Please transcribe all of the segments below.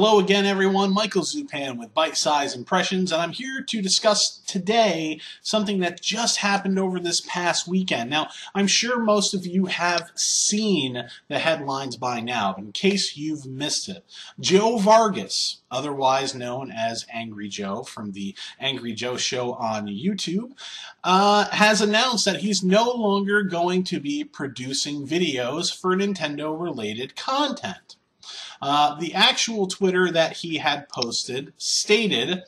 Hello again, everyone. Michael Zupan with Byte-Size Impressions, and I'm here to discuss today something that just happened over this past weekend. Now, I'm sure most of you have seen the headlines by now, but in case you've missed it, Joe Vargas, otherwise known as Angry Joe from the Angry Joe Show on YouTube, has announced that he's no longer going to be producing videos for Nintendo-related content. The actual Twitter that he had posted stated,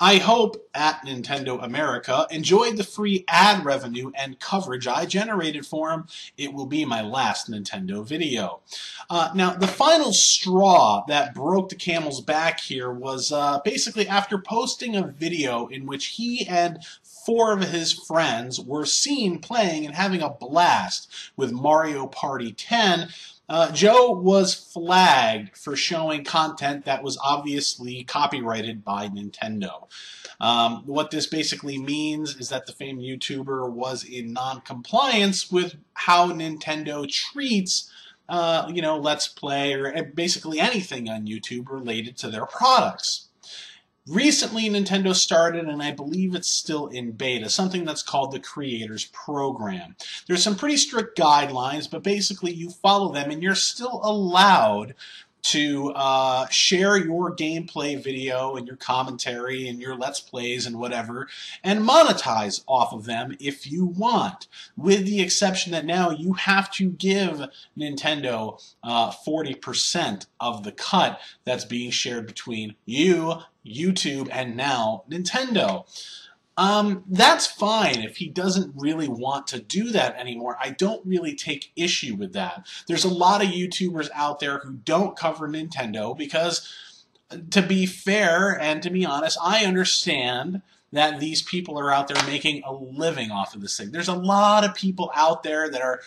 "I hope at Nintendo America enjoyed the free ad revenue and coverage I generated for him. It will be my last Nintendo video." Now, the final straw that broke the camel's back here was basically after posting a video in which he and 4 of his friends were seen playing and having a blast with Mario Party 10. Joe was flagged for showing content that was obviously copyrighted by Nintendo. What this basically means is that the famed YouTuber was in non-compliance with how Nintendo treats, Let's Play or basically anything on YouTube related to their products. Recently, Nintendo started, and I believe it's still in beta, something that's called the Creators Program. There's some pretty strict guidelines, but basically you follow them and you're still allowed to share your gameplay video and your commentary and your Let's Plays and whatever, and monetize off of them if you want, with the exception that now you have to give Nintendo 40% of the cut that's being shared between you, YouTube, and now Nintendo. That's fine if he doesn't really want to do that anymore. I don't really take issue with that. There's a lot of YouTubers out there who don't cover Nintendo because, to be fair and to be honest, I understand that these people are out there making a living off of this thing. There's a lot of people out there that are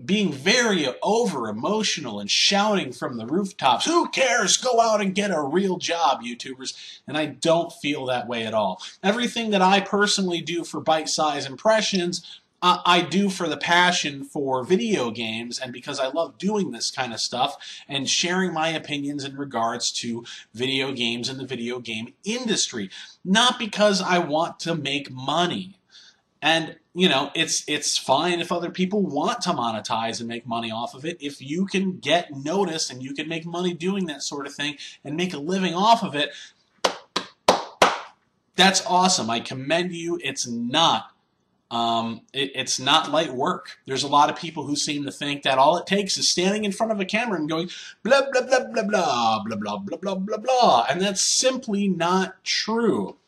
being very over-emotional and shouting from the rooftops, "Who cares? Go out and get a real job, YouTubers." And I don't feel that way at all. Everything that I personally do for Byte-Size Impressions, I do for the passion for video games and because I love doing this kind of stuff and sharing my opinions in regards to video games and the video game industry. Not because I want to make money. And, it's fine if other people want to monetize and make money off of it. If you can get noticed and you can make money doing that sort of thing and make a living off of it, that's awesome. I commend you. It's not light work. There's a lot of people who seem to think that all it takes is standing in front of a camera and going blah, blah, blah, blah, blah, blah, blah, blah, blah, blah, blah. And that's simply not true.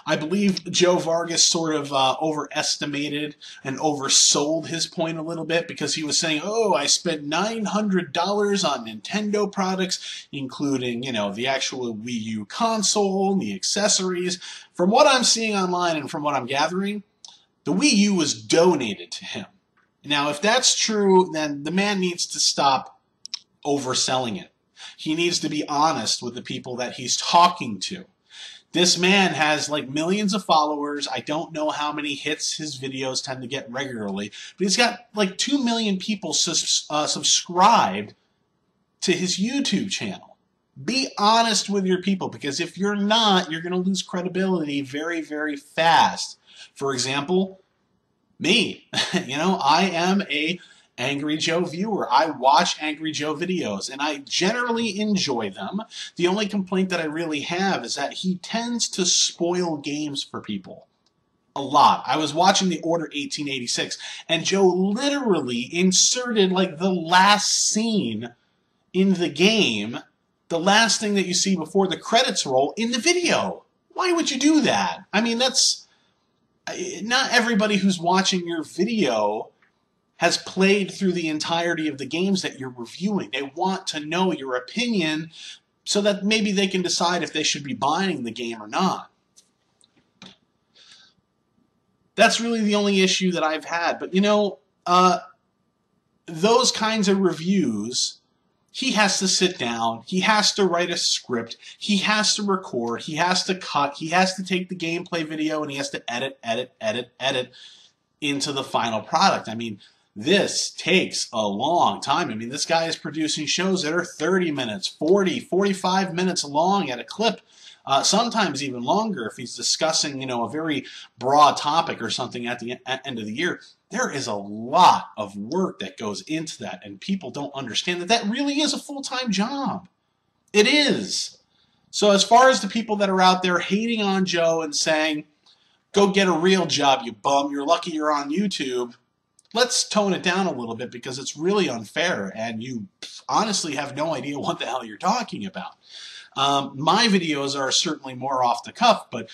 I believe Joe Vargas sort of overestimated and oversold his point a little bit because he was saying, "Oh, I spent $900 on Nintendo products, including, the actual Wii U console and the accessories." From what I'm seeing online and from what I'm gathering, the Wii U was donated to him. Now, if that's true, then the man needs to stop overselling it. He needs to be honest with the people that he's talking to. This man has like millions of followers. I don't know how many hits his videos tend to get regularly, but he's got like 2 million people subscribed to his YouTube channel. Be honest with your people, because if you're not, you're going to lose credibility very, very fast. For example, me. I am a Angry Joe viewer. I watch Angry Joe videos, and I generally enjoy them. The only complaint that I really have is that he tends to spoil games for people. A lot. I was watching The Order 1886, and Joe literally inserted like the last scene in the game, the last thing that you see before the credits roll in the video. Why would you do that? I mean, that's not everybody who's watching your video has played through the entirety of the games that you're reviewing. They want to know your opinion so that maybe they can decide if they should be buying the game or not. That's really the only issue that I've had. But, those kinds of reviews, he has to sit down, he has to write a script, he has to record, he has to cut, he has to take the gameplay video, and he has to edit into the final product. I mean, this takes a long time. I mean, this guy is producing shows that are 30 minutes, 40, 45 minutes long at a clip, sometimes even longer if he's discussing, a very broad topic or something at the end of the year. There is a lot of work that goes into that, and people don't understand that that really is a full-time job. It is. So as far as the people that are out there hating on Joe and saying, go get a real job, you bum, you're lucky you're on YouTube, let's tone it down a little bit because it's really unfair and you honestly have no idea what the hell you're talking about. My videos are certainly more off the cuff, but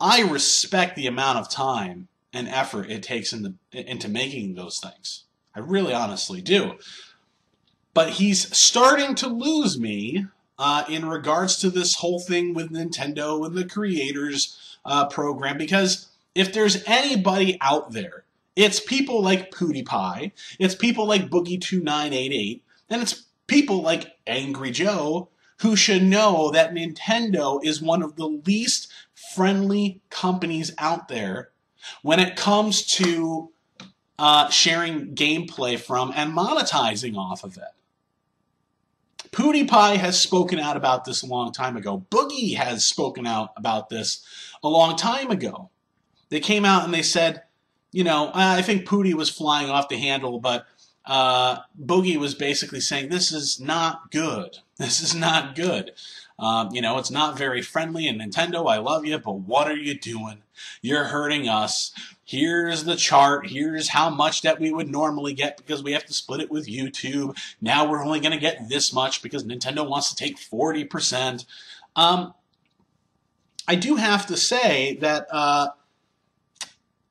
I respect the amount of time and effort it takes into making those things. I really honestly do. But he's starting to lose me in regards to this whole thing with Nintendo and the creators program, because if there's anybody out there, it's people like PewDiePie, it's people like Boogie2988, and it's people like Angry Joe who should know that Nintendo is one of the least friendly companies out there when it comes to sharing gameplay from and monetizing off of it. PewDiePie has spoken out about this a long time ago. Boogie has spoken out about this a long time ago. They came out and they said, I think Pootie was flying off the handle, but Boogie was basically saying, this is not good. This is not good. It's not very friendly, and Nintendo, I love you, but what are you doing? You're hurting us. Here's the chart. Here's how much that we would normally get because we have to split it with YouTube. Now we're only going to get this much because Nintendo wants to take 40%. I do have to say that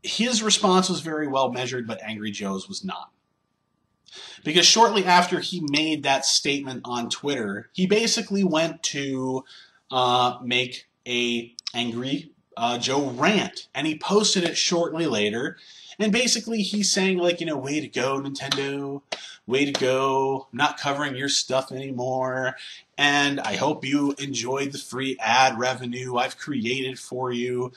his response was very well measured, but Angry Joe's was not. Because shortly after he made that statement on Twitter, he basically went to make a Angry Joe rant, and he posted it shortly later, and basically he's saying, like, way to go, Nintendo, way to go, I'm not covering your stuff anymore, and I hope you enjoyed the free ad revenue I've created for you.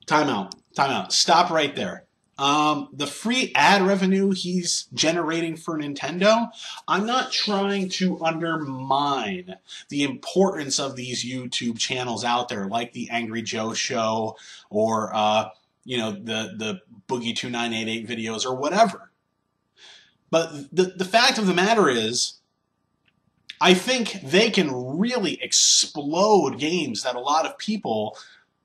Time out, stop right there. The free ad revenue he's generating for Nintendo, I'm not trying to undermine the importance of these YouTube channels out there, like the Angry Joe Show or, the Boogie2988 videos or whatever. But the fact of the matter is, I think they can really explode games that a lot of people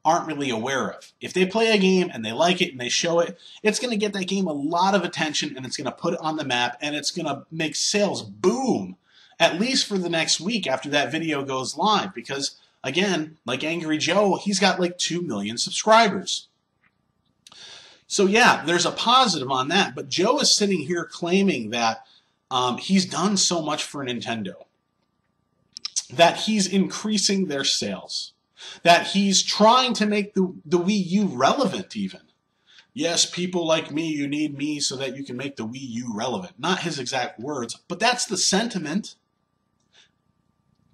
aren't really aware of. If they play a game and they like it and they show it, it's going to get that game a lot of attention and it's going to put it on the map and it's going to make sales boom, at least for the next week after that video goes live. Because, again, like Angry Joe, he's got like 2 million subscribers. So yeah, there's a positive on that. But Joe is sitting here claiming that he's done so much for Nintendo, that he's increasing their sales, that he's trying to make the Wii U relevant even. Yes, people like me, you need me so that you can make the Wii U relevant. Not his exact words, but that's the sentiment.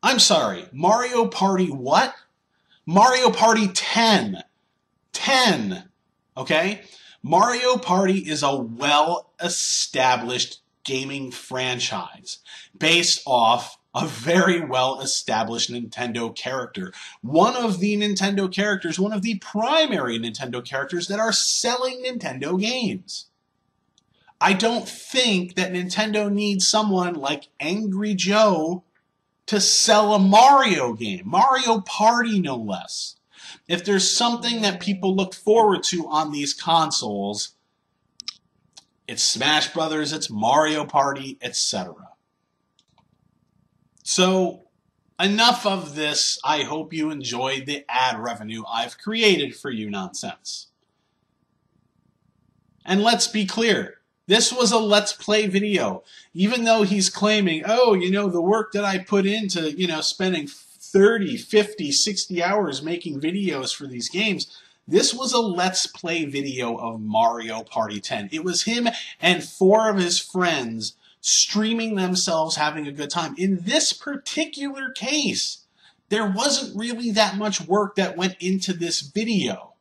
I'm sorry, Mario Party what? Mario Party 10. 10, okay? Mario Party is a well-established gaming franchise based off a very well-established Nintendo character. One of the Nintendo characters, one of the primary Nintendo characters that are selling Nintendo games. I don't think that Nintendo needs someone like Angry Joe to sell a Mario game. Mario Party, no less. If there's something that people look forward to on these consoles, it's Smash Brothers, it's Mario Party, etc. So, enough of this. I hope you enjoyed the ad revenue I've created for you nonsense. And let's be clear, this was a Let's Play video. Even though he's claiming, oh, the work that I put into, spending 30, 50, 60 hours making videos for these games, this was a Let's Play video of Mario Party 10. It was him and 4 of his friends streaming themselves having a good time. In this particular case, there wasn't really that much work that went into this video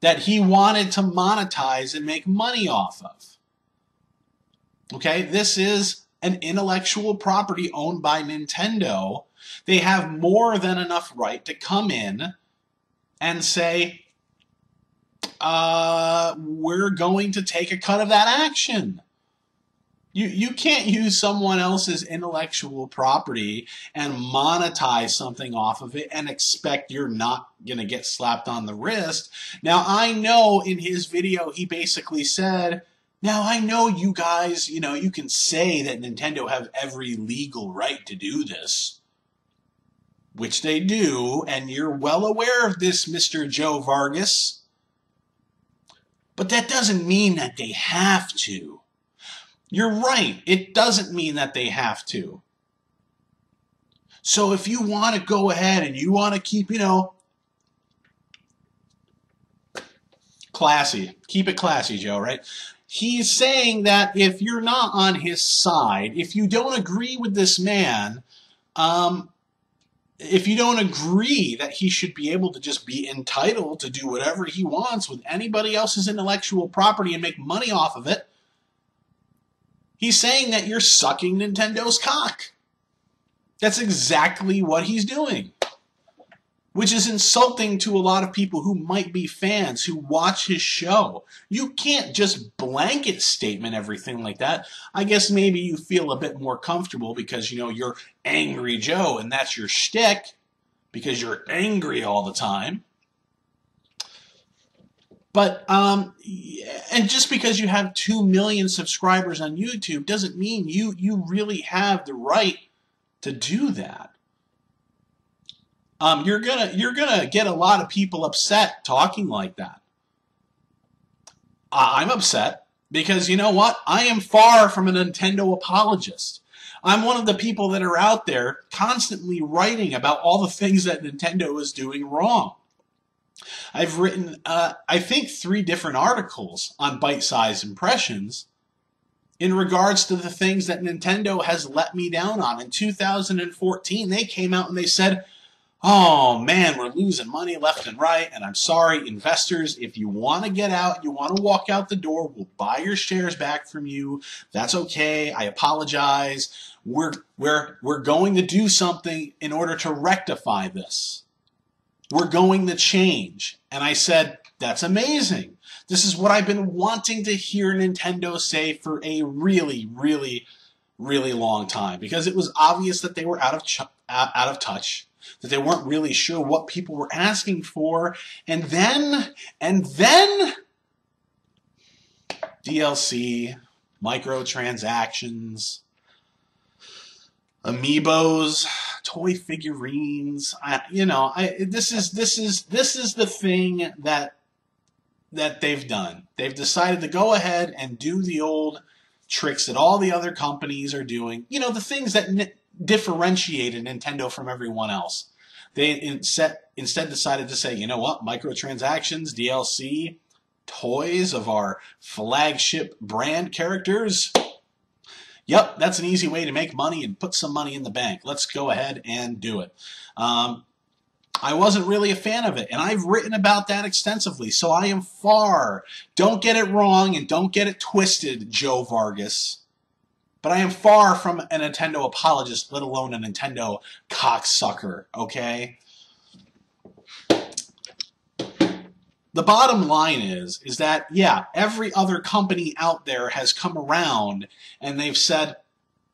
that he wanted to monetize and make money off of. Okay, this is an intellectual property owned by Nintendo. They have more than enough right to come in and say, we're going to take a cut of that action. You can't use someone else's intellectual property and monetize something off of it and expect you're not going to get slapped on the wrist. Now, I know in his video he basically said, now I know you guys, you can say that Nintendo have every legal right to do this, which they do, and you're well aware of this, Mr. Joe Vargas. But that doesn't mean that they have to. You're right. It doesn't mean that they have to. So if you want to go ahead and you want to keep, classy. Keep it classy, Joe, right? He's saying that if you're not on his side, if you don't agree with this man, if you don't agree that he should be able to just be entitled to do whatever he wants with anybody else's intellectual property and make money off of it, he's saying that you're sucking Nintendo's cock. That's exactly what he's doing, which is insulting to a lot of people who might be fans who watch his show. You can't just blanket statement everything like that. I guess maybe you feel a bit more comfortable because, you're Angry Joe and that's your shtick because you're angry all the time. But, and just because you have 2 million subscribers on YouTube doesn't mean you really have the right to do that. You're gonna get a lot of people upset talking like that. I'm upset because you know what? I am far from a Nintendo apologist. I'm one of the people that are out there constantly writing about all the things that Nintendo is doing wrong. I've written, I think, 3 different articles on Byte-Size Impressions in regards to the things that Nintendo has let me down on. In 2014, they came out and they said, oh man, we're losing money left and right, and I'm sorry, investors, if you want to get out, you want to walk out the door, we'll buy your shares back from you. That's okay. I apologize. We're going to do something in order to rectify this. We're going to change. And I said, that's amazing. This is what I've been wanting to hear Nintendo say for a really, really, really long time, because it was obvious that they were out of touch, that they weren't really sure what people were asking for. And then DLC, microtransactions, amiibos, toy figurines. This is the thing that they've done. They've decided to go ahead and do the old tricks that all the other companies are doing. The things that differentiated Nintendo from everyone else. They instead decided to say, you know what, microtransactions, DLC, toys of our flagship brand characters. Yep, that's an easy way to make money and put some money in the bank. Let's go ahead and do it. I wasn't really a fan of it, and I've written about that extensively, so I am far, don't get it wrong and don't get it twisted, Joe Vargas, but I am far from a Nintendo apologist, let alone a Nintendo cocksucker, okay? The bottom line is that, yeah, every other company out there has come around and they've said,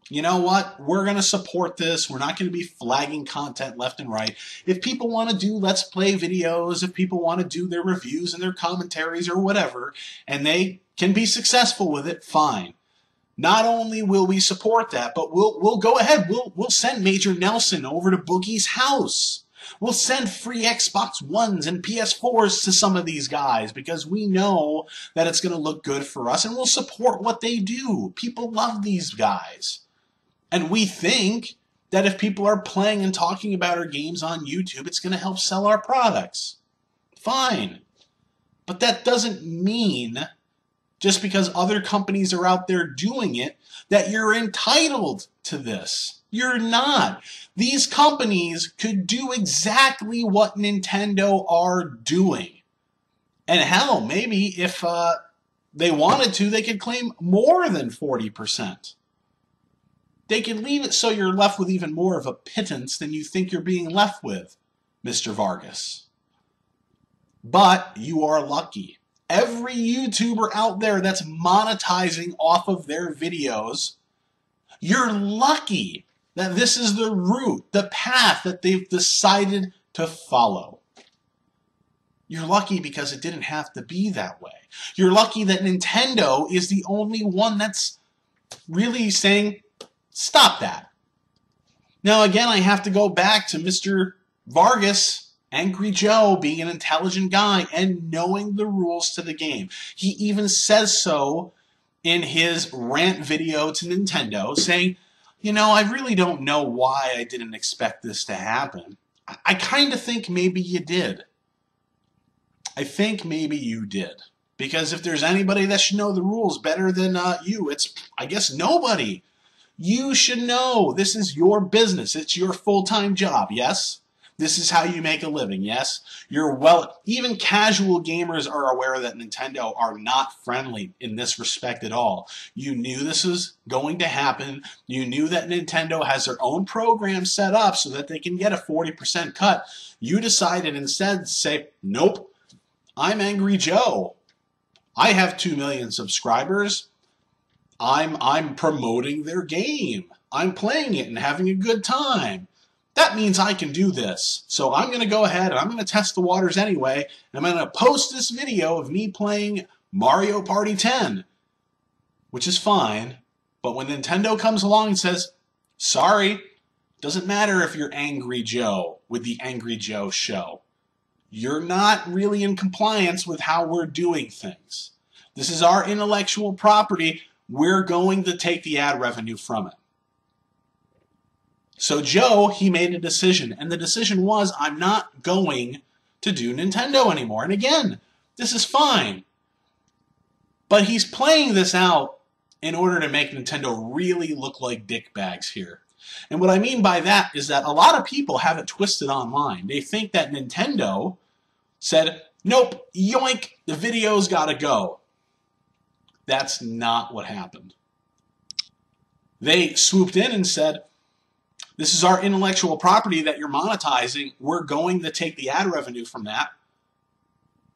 you know what, we're going to support this. We're not going to be flagging content left and right. If people want to do Let's Play videos, if people want to do their reviews and their commentaries or whatever, and they can be successful with it, fine. Not only will we support that, but we'll go ahead. We'll send Major Nelson over to Boogie's house. We'll send free Xbox Ones and PS4s to some of these guys because we know that it's going to look good for us, and we'll support what they do. People love these guys. And we think that if people are playing and talking about our games on YouTube, it's going to help sell our products. Fine. But that doesn't mean, just because other companies are out there doing it, that you're entitled to this. You're not. These companies could do exactly what Nintendo are doing. And hell, maybe if they wanted to, they could claim more than 40%. They could leave it so you're left with even more of a pittance than you think you're being left with, Mr. Vargas. But you are lucky. Every YouTuber out there that's monetizing off of their videos, you're lucky that this is the route, the path that they've decided to follow. You're lucky because it didn't have to be that way. You're lucky that Nintendo is the only one that's really saying, stop that. Now again, I have to go back to Mr. Vargas, Angry Joe, being an intelligent guy and knowing the rules to the game. He even says so in his rant video to Nintendo, saying, you know, I really don't know why I didn't expect this to happen. I kind of think maybe you did. I think maybe you did. Because if there's anybody that should know the rules better than you, it's, I guess, nobody. You should know. This is your business. It's your full-time job, yes? This is how you make a living, yes? Even casual gamers are aware that Nintendo are not friendly in this respect at all. You knew this was going to happen. You knew that Nintendo has their own program set up so that they can get a 40% cut. You decided instead to say, nope, I'm Angry Joe. I have 2 million subscribers. I'm promoting their game. I'm playing it and having a good time. That means I can do this. So I'm going to go ahead and I'm going to test the waters anyway. And I'm going to post this video of me playing Mario Party 10, which is fine. But when Nintendo comes along and says, sorry, doesn't matter if you're Angry Joe with the Angry Joe show. You're not really in compliance with how we're doing things. This is our intellectual property. We're going to take the ad revenue from it. So Joe, he made a decision, and the decision was, I'm not going to do Nintendo anymore. And again, this is fine. But he's playing this out in order to make Nintendo really look like dickbags here. And what I mean by that is that a lot of people have it twisted online. They think that Nintendo said, nope, yoink, the video's gotta go. That's not what happened. They swooped in and said, this is our intellectual property that you're monetizing. We're going to take the ad revenue from that.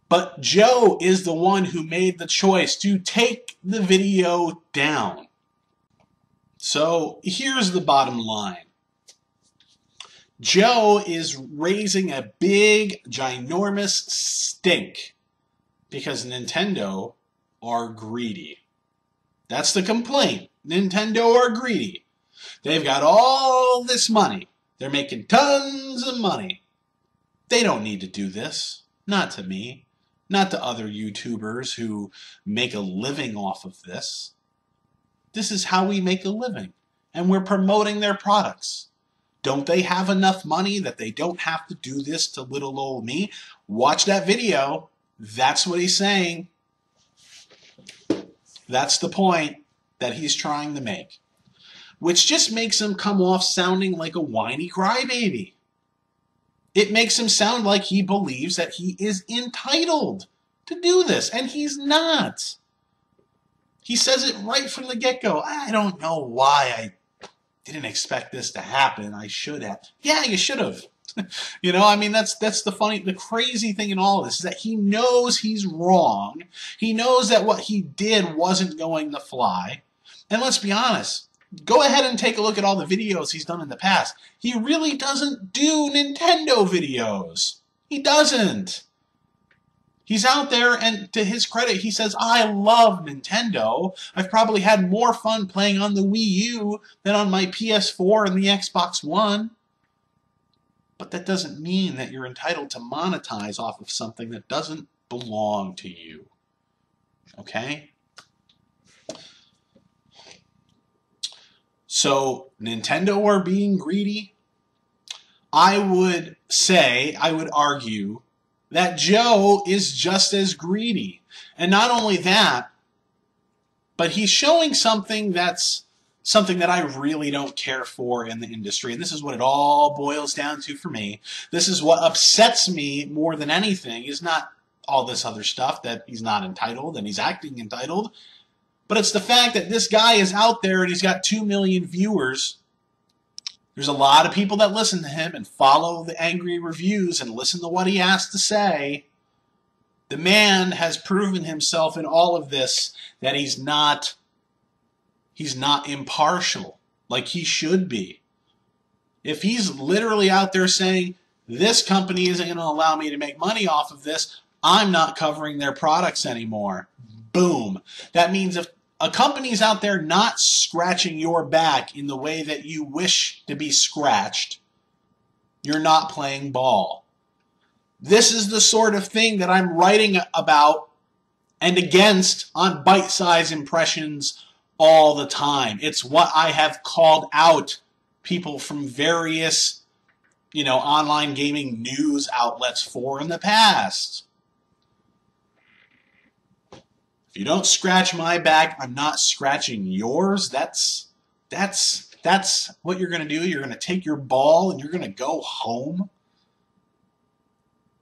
But Joe is the one who made the choice to take the video down. So here's the bottom line. Joe is raising a big, ginormous stink because Nintendo are greedy. That's the complaint. Nintendo are greedy. They've got all this money. They're making tons of money. They don't need to do this. Not to me. Not to other YouTubers who make a living off of this. This is how we make a living. And we're promoting their products. Don't they have enough money that they don't have to do this to little old me? Watch that video. That's what he's saying. That's the point that he's trying to make. Which just makes him come off sounding like a whiny crybaby. It makes him sound like he believes that he is entitled to do this, and he's not. He says it right from the get-go. I don't know why I didn't expect this to happen. I should have. Yeah, you should have. You know, I mean, that's the crazy thing in all of this is that he knows he's wrong. He knows that what he did wasn't going to fly. And let's be honest. Go ahead and take a look at all the videos he's done in the past. He really doesn't do Nintendo videos. He doesn't. He's out there, and to his credit, he says, I love Nintendo. I've probably had more fun playing on the Wii U than on my PS4 and the Xbox One. But that doesn't mean that you're entitled to monetize off of something that doesn't belong to you. Okay? So, Nintendo are being greedy. I would argue, that Joe is just as greedy. And not only that, but he's showing something that I really don't care for in the industry. And this is what it all boils down to for me. This is what upsets me more than anything, is not all this other stuff, that he's not entitled and he's acting entitled. But it's the fact that this guy is out there and he's got 2 million viewers. There's a lot of people that listen to him and follow the angry reviews and listen to what he has to say. The man has proven himself in all of this that he's not impartial like he should be. If he's literally out there saying, this company isn't going to allow me to make money off of this, I'm not covering their products anymore. Boom. That means if a company's out there not scratching your back in the way that you wish to be scratched, you're not playing ball. This is the sort of thing that I'm writing about and against on Byte-Size Impressions all the time. It's what I have called out people from various, online gaming news outlets for in the past. If you don't scratch my back, I'm not scratching yours. That's what you're going to do. You're going to take your ball and you're going to go home.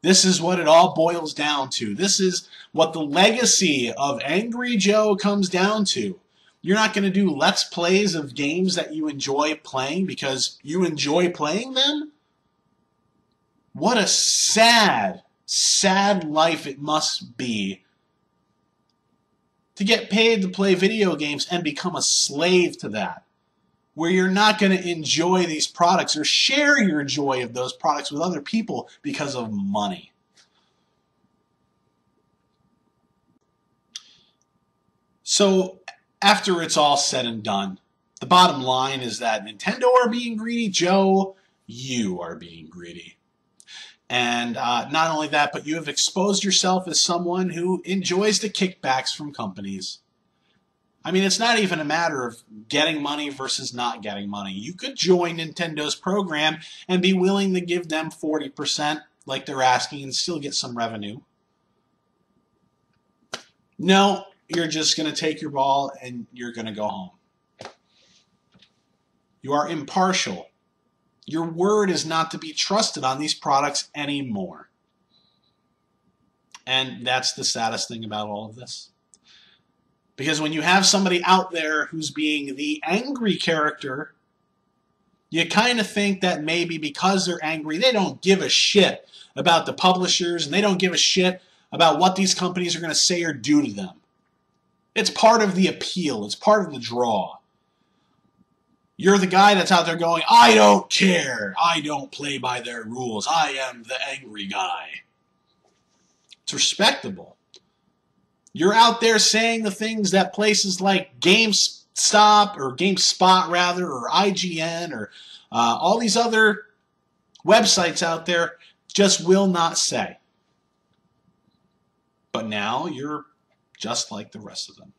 This is what it all boils down to. This is what the legacy of Angry Joe comes down to. You're not going to do Let's Plays of games that you enjoy playing because you enjoy playing them? What a sad, sad life it must be to get paid to play video games and become a slave to that, where you're not going to enjoy these products or share your joy of those products with other people because of money. So, after it's all said and done, the bottom line is that Nintendo are being greedy. Joe, you are being greedy. And not only that, but you have exposed yourself as someone who enjoys the kickbacks from companies. I mean, it's not even a matter of getting money versus not getting money. You could join Nintendo's program and be willing to give them 40% like they're asking and still get some revenue. No, you're just going to take your ball and you're going to go home. You are impartial. Your word is not to be trusted on these products anymore. And that's the saddest thing about all of this. Because when you have somebody out there who's being the angry character, you kind of think that maybe because they're angry, they don't give a shit about the publishers and they don't give a shit about what these companies are going to say or do to them. It's part of the appeal. It's part of the draw. You're the guy that's out there going, I don't care. I don't play by their rules. I am the angry guy. It's respectable. You're out there saying the things that places like GameStop or GameSpot rather, or IGN or all these other websites out there just will not say. But now you're just like the rest of them.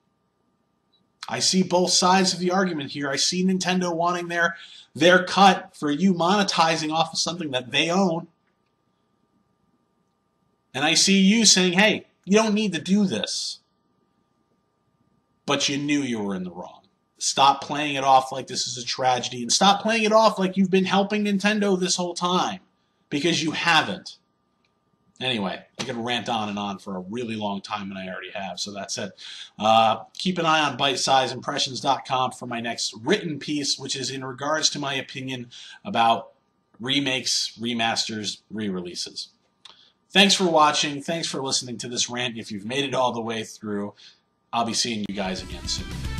I see both sides of the argument here. I see Nintendo wanting their cut for you monetizing off of something that they own. And I see you saying, hey, you don't need to do this. But you knew you were in the wrong. Stop playing it off like this is a tragedy. And stop playing it off like you've been helping Nintendo this whole time. Because you haven't. Anyway, I could rant on and on for a really long time, and I already have, so that's it. Keep an eye on ByteSizeImpressions.com for my next written piece, which is in regards to my opinion about remakes, remasters, re-releases. Thanks for watching. Thanks for listening to this rant. If you've made it all the way through, I'll be seeing you guys again soon.